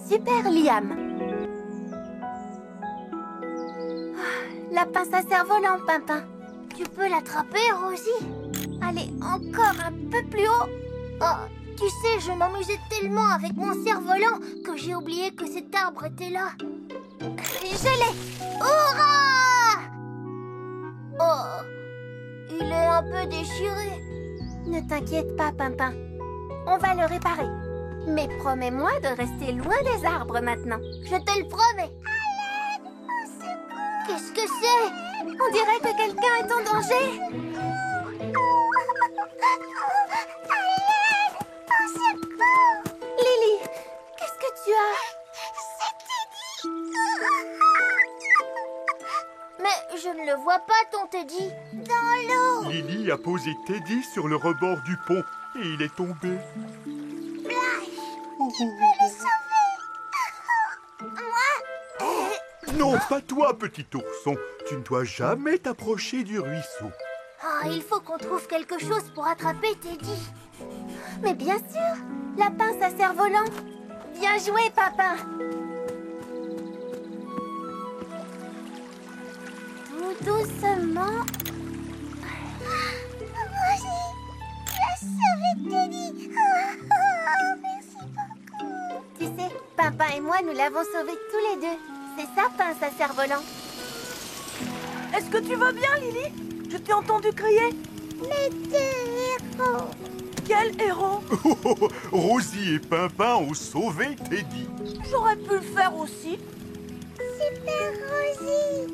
Super Liam. La pince à cerf-volant, Pimpin. Tu peux l'attraper, Rosie? Allez, encore un peu plus haut. Oh, tu sais, je m'amusais tellement avec mon cerf-volant que j'ai oublié que cet arbre était là. Je l'ai. Hurrah! Oh, il est un peu déchiré. Ne t'inquiète pas, Pimpin. On va le réparer. Mais promets-moi de rester loin des arbres maintenant. Je te le promets. Qu'est-ce que c'est? On dirait que quelqu'un est en danger. Lily, qu'est-ce que tu as? Mais je ne le vois pas, ton Teddy. Dans l'eau. Lily a posé Teddy sur le rebord du pont et il est tombé. Flash, tu peux le sauver. Moi? Non, pas toi, petit ourson. Tu ne dois jamais t'approcher du ruisseau. Ah, il faut qu'on trouve quelque chose pour attraper Teddy. Mais bien sûr, la pince à cerf-volant. Bien joué, Papa. Tout doucement. Rosie, tu as sauvé Teddy. Merci beaucoup. Tu sais, Pimpin et moi, nous l'avons sauvé tous les deux. C'est ça, pince à cerf-volant. Est-ce que tu vas bien, Lily? Je t'ai entendu crier. Les deux héros. Quel héros? Rosie et Pimpin ont sauvé Teddy. J'aurais pu le faire aussi. Super Rosie.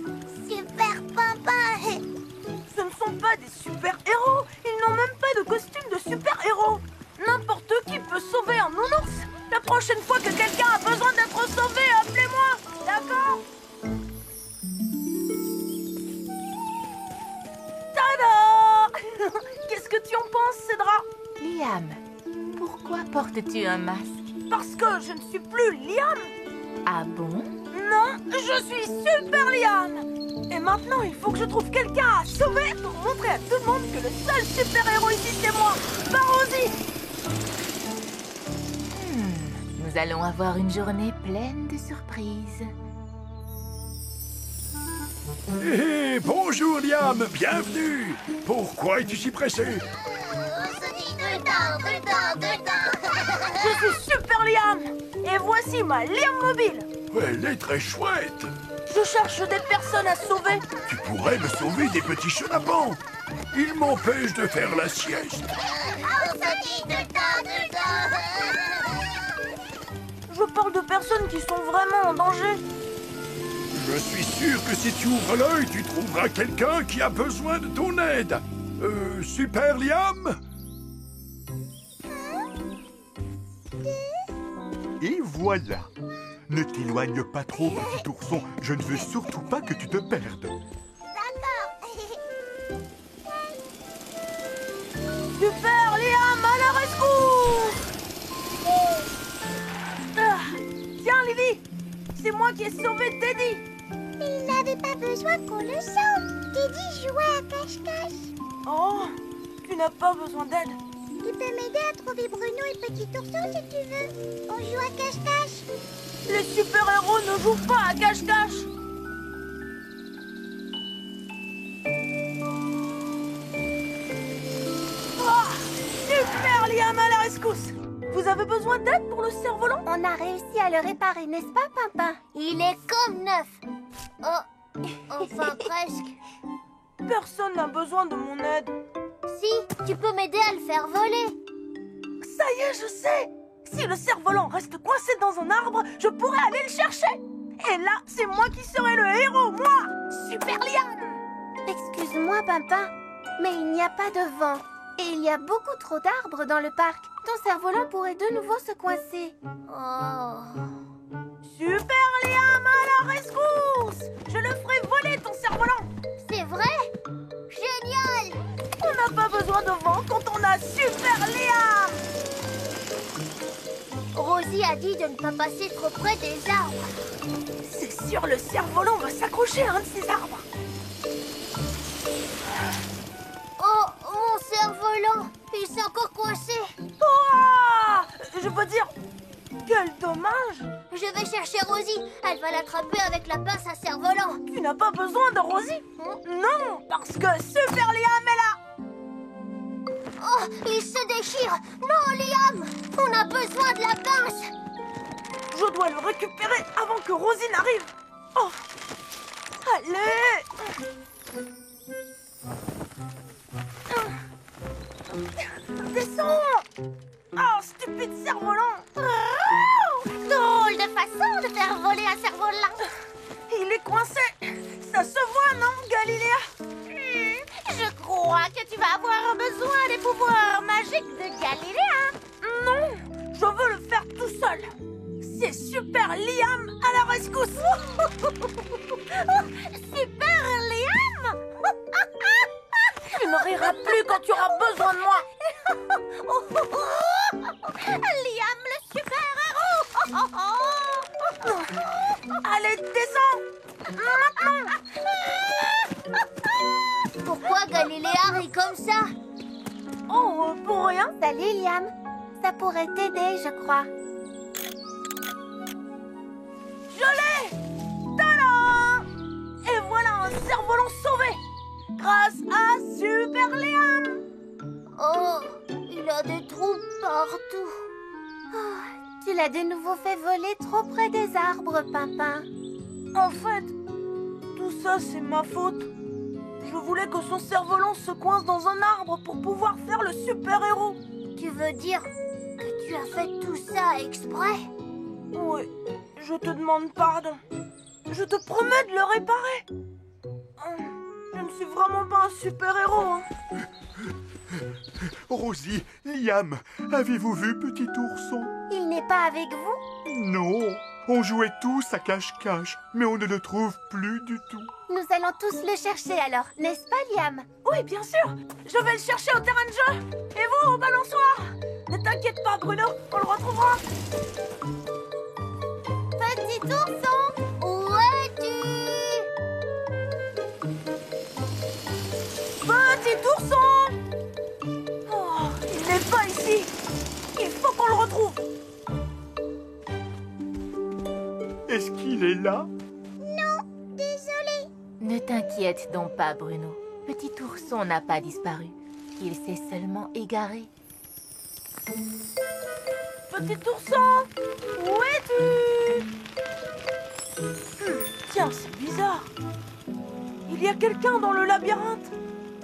Super Pimpin. Ce ne sont pas des super-héros. Ils n'ont même pas de costume de super-héros. N'importe qui peut sauver un nounours. La prochaine fois que quelqu'un a besoin d'être sauvé, appelez-moi. D'accord? Tada! Qu'est-ce que tu en penses, Cédra? Liam, pourquoi portes-tu un masque? Parce que je ne suis plus Liam. Ah bon? Non, je suis Super Liam. Et maintenant, il faut que je trouve quelqu'un à sauver pour montrer à tout le monde que le seul super-héros ici, c'est moi, Rosie. Nous allons avoir une journée pleine de surprises. Hé, bonjour Liam, bienvenue. Pourquoi es-tu si pressé? Je suis Super Liam. Et voici ma Liam mobile. Elle est très chouette. Je cherche des personnes à sauver. Tu pourrais me sauver des petits chenapans. Ils m'empêchent de faire la sieste. Je parle de personnes qui sont vraiment en danger. Je suis sûr que si tu ouvres l'œil, tu trouveras quelqu'un qui a besoin de ton aide. Super Liam? Et voilà. Ne t'éloigne pas trop, petit ourson. Je ne veux surtout pas que tu te perdes. Super Liam, à la rescousse! Tiens, Lily, c'est moi qui ai sauvé Teddy. Il n'avait pas besoin qu'on le sauve. Teddy jouait à cache-cache. Oh, tu n'as pas besoin d'aide. Tu peux m'aider à trouver Bruno et Petit Ourson si tu veux. On joue à cache-cache. Les super-héros ne jouent pas à cache-cache. Oh, Super Liam, à la rescousse. Vous avez besoin d'aide pour le cerf-volant? On a réussi à le réparer, n'est-ce pas, Pimpin? Il est comme neuf. Oh, enfin presque. Personne n'a besoin de mon aide. Si, tu peux m'aider à le faire voler. Ça y est, je sais. Si le cerf-volant reste coincé dans un arbre, je pourrais aller le chercher. Et là, c'est moi qui serai le héros, moi, Super Liam. Excuse-moi, Pimpin, mais il n'y a pas de vent. Et il y a beaucoup trop d'arbres dans le parc. Ton cerf-volant pourrait de nouveau se coincer. Oh. Super Liam, à la rescousse. Je le ferai voler, ton cerf-volant. C'est vrai? Génial! On n'a pas besoin de vent quand on a Super Liam. Rosie a dit de ne pas passer trop près des arbres. C'est sûr, le cerf-volant va s'accrocher à un de ces arbres. Oh, mon cerf-volant! Il s'est encore coincé. Oh, je peux dire Quel dommage! Je vais chercher Rosie. Elle va l'attraper avec la pince à cerf-volant. Tu n'as pas besoin de Rosie? Non, parce que Super Liam est là! Oh, il se déchire. Non, Liam, on a besoin de la pince. Je dois le récupérer avant que Rosie n'arrive. Oh! Allez! Descends! Oh, stupide cerf-volant! Drôle de façon de faire voler un cerf-volant. Il est coincé! Ça se voit, non, Galiléa? Je crois que tu vas avoir besoin des pouvoirs magiques de Galiléa. Non! Je veux le faire tout seul! C'est Super Liam à la rescousse! Super Liam. Tu ne riras plus quand tu auras besoin de moi! Liam, le super-héros. Allez, descends! Maintenant! Pourquoi Galiléa rit comme ça? Oh, pour rien? Salut, Liam. Ça pourrait t'aider, je crois. Je l'ai! Tadam! Et voilà un cerf-volant sauvé! Grâce à Super Liam! Oh, il a des trous partout. Tu l'as de nouveau fait voler trop près des arbres, Pimpin. En fait, tout ça, c'est ma faute. Je voulais que son cerf-volant se coince dans un arbre pour pouvoir faire le super-héros. Tu veux dire que tu as fait tout ça exprès? Oui, je te demande pardon. Je te promets de le réparer. Je ne suis vraiment pas un super-héros, hein. Rosie, Liam, avez-vous vu petit ourson? Il n'est pas avec vous? Non, on jouait tous à cache-cache, mais on ne le trouve plus du tout. Nous allons tous le chercher alors, n'est-ce pas, Liam? Oui, bien sûr. Je vais le chercher au terrain de jeu. Et vous, au balançoire. Ne t'inquiète pas, Bruno, on le retrouvera. Petit ourson! Où es-tu? Petit ourson! Oh, il n'est pas ici. Il faut qu'on le retrouve. Est-ce qu'il est là? Ne t'inquiète donc pas, Bruno. Petit ourson n'a pas disparu. Il s'est seulement égaré. Petit ourson, où es-tu? Tiens, c'est bizarre. Il y a quelqu'un dans le labyrinthe.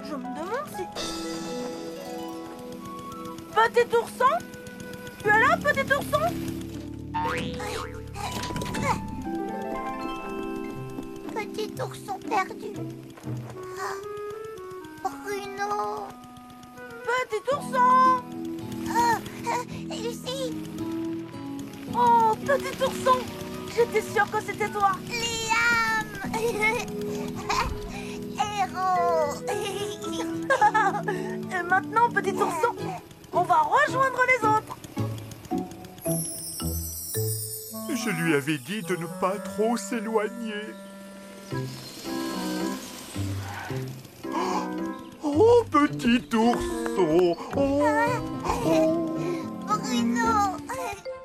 Je me demande si... Petit ourson? Tu es là, petit ourson? Petit ourson perdu. Ah, Bruno. Petit ourson! Ici. Oh, petit ourson! J'étais sûre que c'était toi. Liam. Héros. Et maintenant, petit ourson, on va rejoindre les autres. Je lui avais dit de ne pas trop s'éloigner. Oh, petit ourson! Oh, Bruno.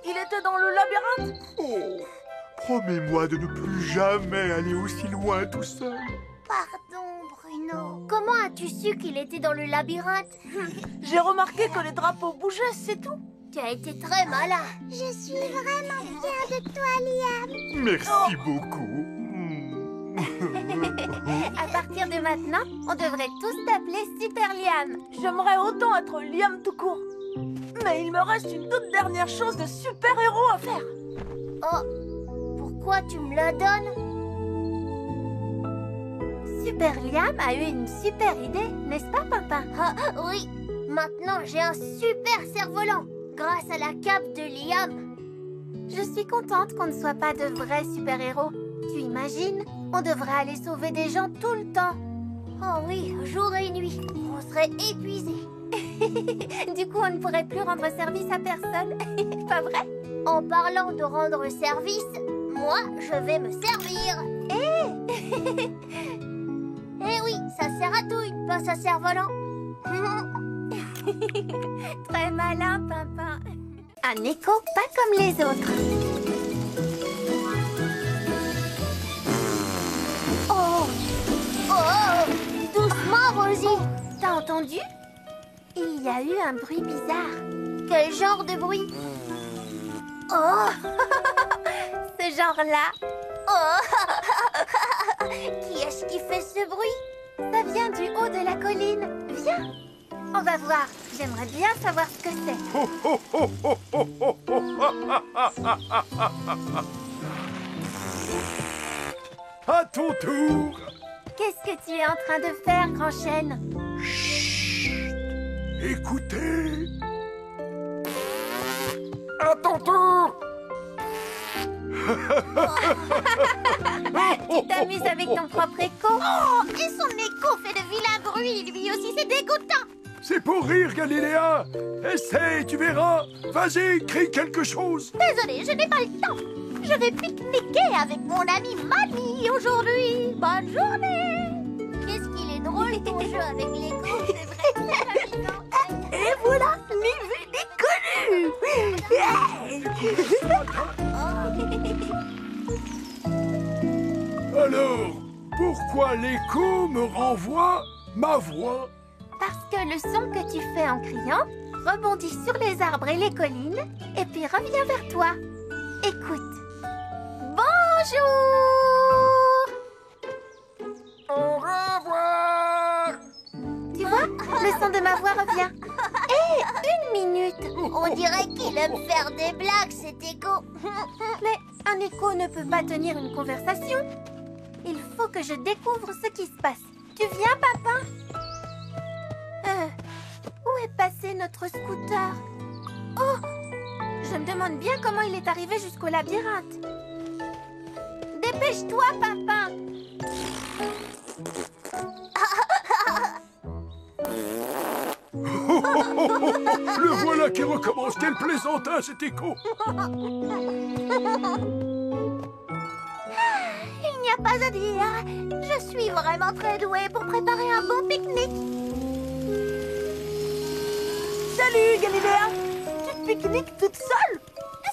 Il était dans le labyrinthe. oh. Promets-moi de ne plus jamais aller aussi loin tout seul. Pardon, Bruno. Comment as-tu su qu'il était dans le labyrinthe? J'ai remarqué que les drapeaux bougeaient, c'est tout. Tu as été très malin. Je suis vraiment fière de toi, Liam. Merci beaucoup. À partir de maintenant, on devrait tous t'appeler Super Liam. J'aimerais autant être Liam tout court. Mais il me reste une toute dernière chose de super-héros à faire. Oh, pourquoi tu me la donnes? Super Liam a eu une super idée, n'est-ce pas, Pimpin? Ah, oui, maintenant j'ai un super cerf-volant grâce à la cape de Liam. Je suis contente qu'on ne soit pas de vrais super-héros. Tu imagines? On devrait aller sauver des gens tout le temps. Oh oui, jour et nuit, on serait épuisés. Du coup, on ne pourrait plus rendre service à personne. Pas vrai? En parlant de rendre service, moi, je vais me servir. Eh oui, ça sert à tout une pince à cerf-volant. Très malin, Pimpin. Un écho pas comme les autres. Oh! Oh! Doucement, Rosie! T'as entendu? Il y a eu un bruit bizarre. Quel genre de bruit? Oh! Ce genre-là, Oh! Qui est-ce qui fait ce bruit? ça vient du haut de la colline. Viens, on va voir. J'aimerais bien savoir ce que c'est. À ton tour. Qu'est-ce que tu es en train de faire, Grand Chêne? Chut. Écoutez. À ton tour! Tu t'amuses avec ton propre écho? Oh! Et son écho fait de vilains bruits, lui aussi, c'est dégoûtant! C'est pour rire, Galiléa. Essaye, tu verras. Vas-y, crie quelque chose. Désolée, je n'ai pas le temps. Je vais pique-niquer avec mon ami Mamie aujourd'hui. Bonne journée! Qu'est-ce qu'il est drôle ton jeu avec l'écho, c'est vrai. Et voilà, Nivy Alors, pourquoi l'écho me renvoie ma voix? Parce que le son que tu fais en criant rebondit sur les arbres et les collines et puis revient vers toi. Écoute. Bonjour! Au revoir! Tu vois, le son de ma voix revient. Hé, une minute! On dirait qu'il aime faire des blagues, cet écho. Mais un écho ne peut pas tenir une conversation. Il faut que je découvre ce qui se passe. Tu viens, papa? Où est passé notre scooter? Oh! Je me demande bien comment il est arrivé jusqu'au labyrinthe. Dépêche-toi, papa! Le voilà qui recommence. Quel plaisantin, cet écho. Il n'y a pas à dire. Je suis vraiment très douée pour préparer un bon pique-nique. Salut, Galiléa! Tu pique-niques toute seule?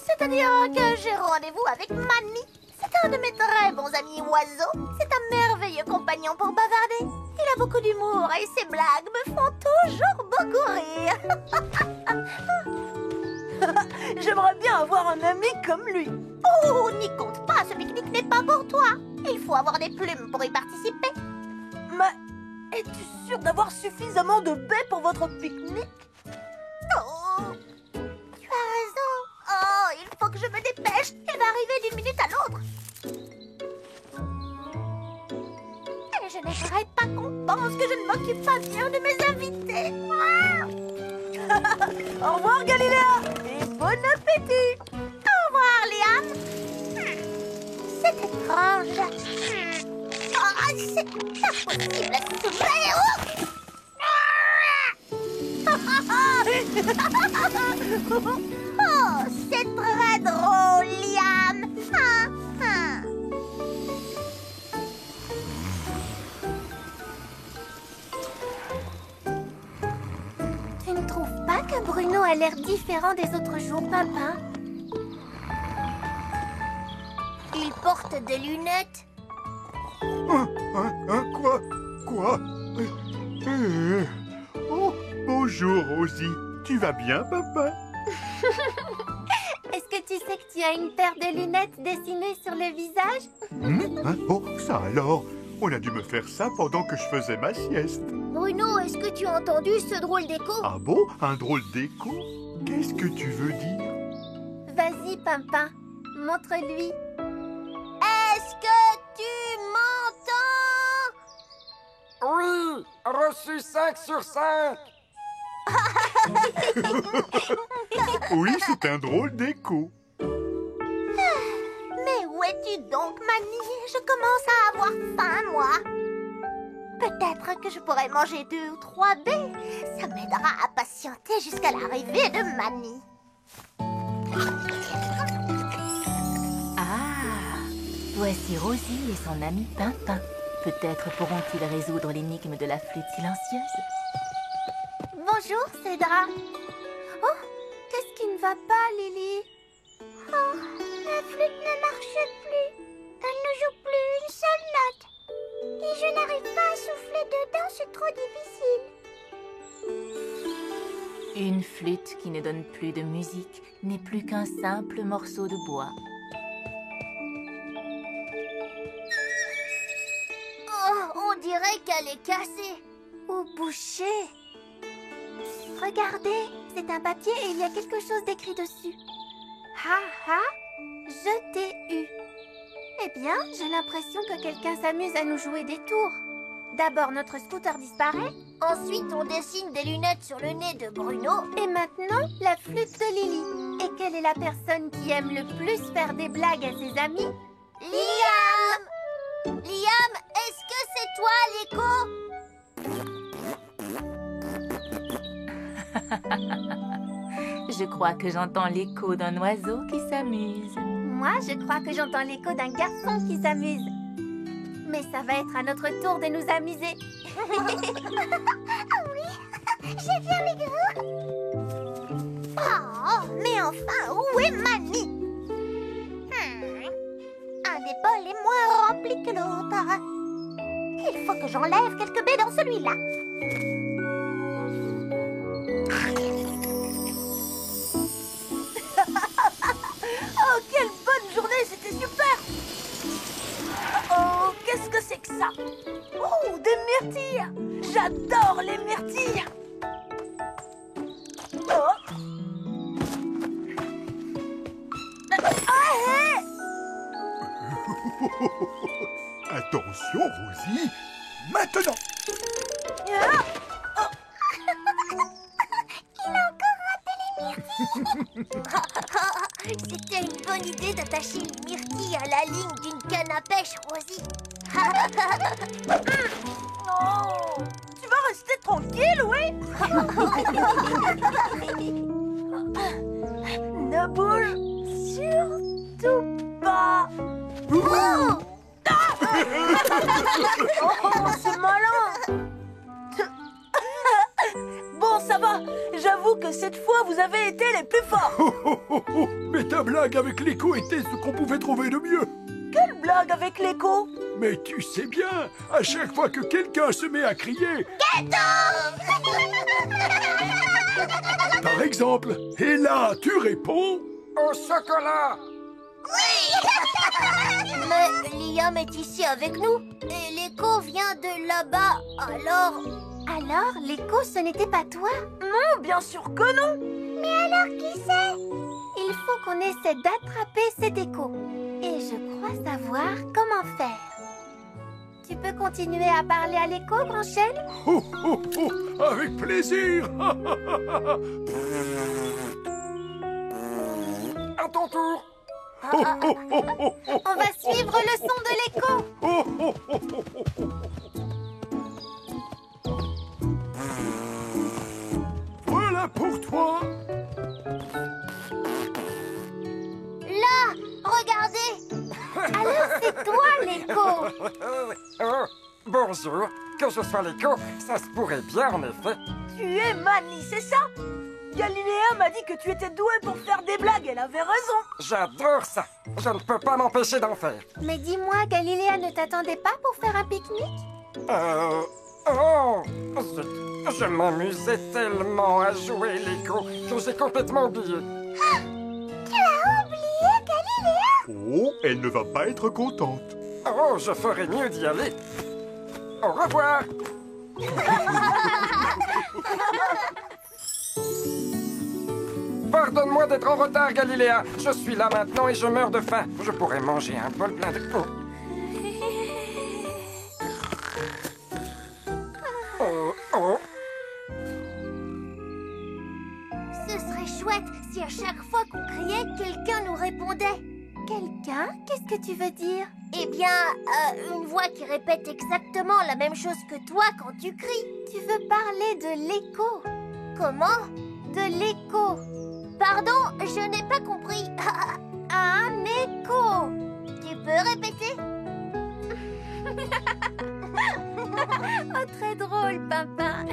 C'est-à-dire que j'ai rendez-vous avec Manny. C'est un de mes très bons amis oiseaux. C'est un merveilleux compagnon pour bavarder. Il a beaucoup d'humour et ses blagues me font toujours beaucoup rire. J'aimerais bien avoir un ami comme lui. Oh, n'y compte pas, ce pique-nique n'est pas pour toi. Il faut avoir des plumes pour y participer. Mais es-tu sûre d'avoir suffisamment de baies pour votre pique-nique? Oh, tu as raison. Oh, il faut que je me dépêche. Il va arriver d'une minute à l'autre. Et je n'aimerais pas qu'on pense que je ne m'occupe pas bien de mes invités. Au revoir, Galiléa! Et bon appétit! Au revoir, Liam. C'est étrange. Oh, c'est impossible à soulever. Oh, c'est très drôle, Liam. Tu ne trouves pas que Bruno a l'air différent des autres jours, papa? Il porte des lunettes. Quoi? Oh, bonjour, Rosie. Tu vas bien, papa? Est-ce que tu sais que tu as une paire de lunettes dessinées sur le visage? Oh, ça alors? On a dû me faire ça pendant que je faisais ma sieste. Bruno, est-ce que tu as entendu ce drôle d'écho? Ah bon? Un drôle d'écho? Qu'est-ce que tu veux dire? Vas-y, Pimpin, montre-lui. Est-ce que tu m'entends? Oui! Reçu 5 sur 5! Oui, c'est un drôle d'écho. Mais où es-tu donc, Manny? Je commence à avoir faim, moi. Peut-être que je pourrais manger 2 ou 3 baies. Ça m'aidera à patienter jusqu'à l'arrivée de Manny. Ah, voici Rosie et son ami Pimpin. Peut-être pourront-ils résoudre l'énigme de la flûte silencieuse. Bonjour, Cédra. Oh, qu'est-ce qu'une ne va pas, Lily? Oh, la flûte ne marche plus. Elle ne joue plus une seule note. Et je n'arrive pas à souffler dedans, c'est trop difficile. Une flûte qui ne donne plus de musique n'est plus qu'un simple morceau de bois. Oh, on dirait qu'elle est cassée. Ou bouchée. Regardez, c'est un papier et il y a quelque chose d'écrit dessus. Ha ha, je t'ai eu. Eh bien, j'ai l'impression que quelqu'un s'amuse à nous jouer des tours. D'abord, notre scooter disparaît. Ensuite, on dessine des lunettes sur le nez de Bruno. Et maintenant, la flûte de Lily. Et quelle est la personne qui aime le plus faire des blagues à ses amis? Liam! Liam, est-ce que c'est toi l'écho? Je crois que j'entends l'écho d'un oiseau qui s'amuse. Moi, je crois que j'entends l'écho d'un garçon qui s'amuse. Mais ça va être à notre tour de nous amuser. J'ai bien avec vous. Oh, mais enfin, où est Mamie? Un des bols est moins rempli que l'autre. Il faut que j'enlève quelques baies dans celui-là. Oh, quelle bonne journée, c'était super! Oh, qu'est-ce que c'est que ça? Oh, des myrtilles! J'adore les myrtilles! Oh! Ah, Attention, Rosie. Maintenant. C'était une bonne idée d'attacher les myrtilles à la ligne d'une canne à pêche, Rosie. Oh, tu vas rester tranquille, oui? Ne bouge surtout pas. Oh! Oh, c'est malin. Bon, ça va. J'avoue que cette fois, vous avez été les plus forts. Mais ta blague avec l'écho était ce qu'on pouvait trouver de mieux. Quelle blague avec l'écho? Mais tu sais bien, à chaque fois que quelqu'un se met à crier... Par exemple, et là, tu réponds... Au chocolat. Mais Liam est ici avec nous. Et l'écho vient de là-bas. Alors, l'écho, ce n'était pas toi? Non, bien sûr que non. Mais alors qui c'est? Il faut qu'on essaie d'attraper cet écho. Et je crois savoir comment faire. Tu peux continuer à parler à l'écho, grand chêne? Oh, oh, oh, avec plaisir. À ton tour. Oh, oh, oh, oh, oh, On va suivre le son de l'écho. oh, oh, oh, oh, oh. Voilà pour toi. Là, regardez. Alors, c'est toi, l'écho. Oh, bonjour. Que je sois l'écho, ça se pourrait bien en effet. Tu es Manny, c'est ça? Galiléa m'a dit que tu étais doué pour faire des blagues. Elle avait raison. J'adore ça. Je ne peux pas m'empêcher d'en faire. Mais dis-moi, Galiléa ne t'attendait pas pour faire un pique-nique? Oh, je m'amusais tellement à jouer l'écho que j'ai complètement oublié. Tu as oublié, Galiléa? Oh, elle ne va pas être contente. Oh, je ferais mieux d'y aller. Au revoir. Pardonne-moi d'être en retard, Galiléa. Je suis là maintenant et je meurs de faim. Je pourrais manger un bol plein de... Oh, oh. Ce serait chouette si à chaque fois qu'on criait, quelqu'un nous répondait. Quelqu'un? Qu'est-ce que tu veux dire? Eh bien, une voix qui répète exactement la même chose que toi quand tu cries. Tu veux parler de l'écho? Comment? De l'écho. Pardon, je n'ai pas compris. Un écho. Tu peux répéter? Oh, très drôle, Pimpin.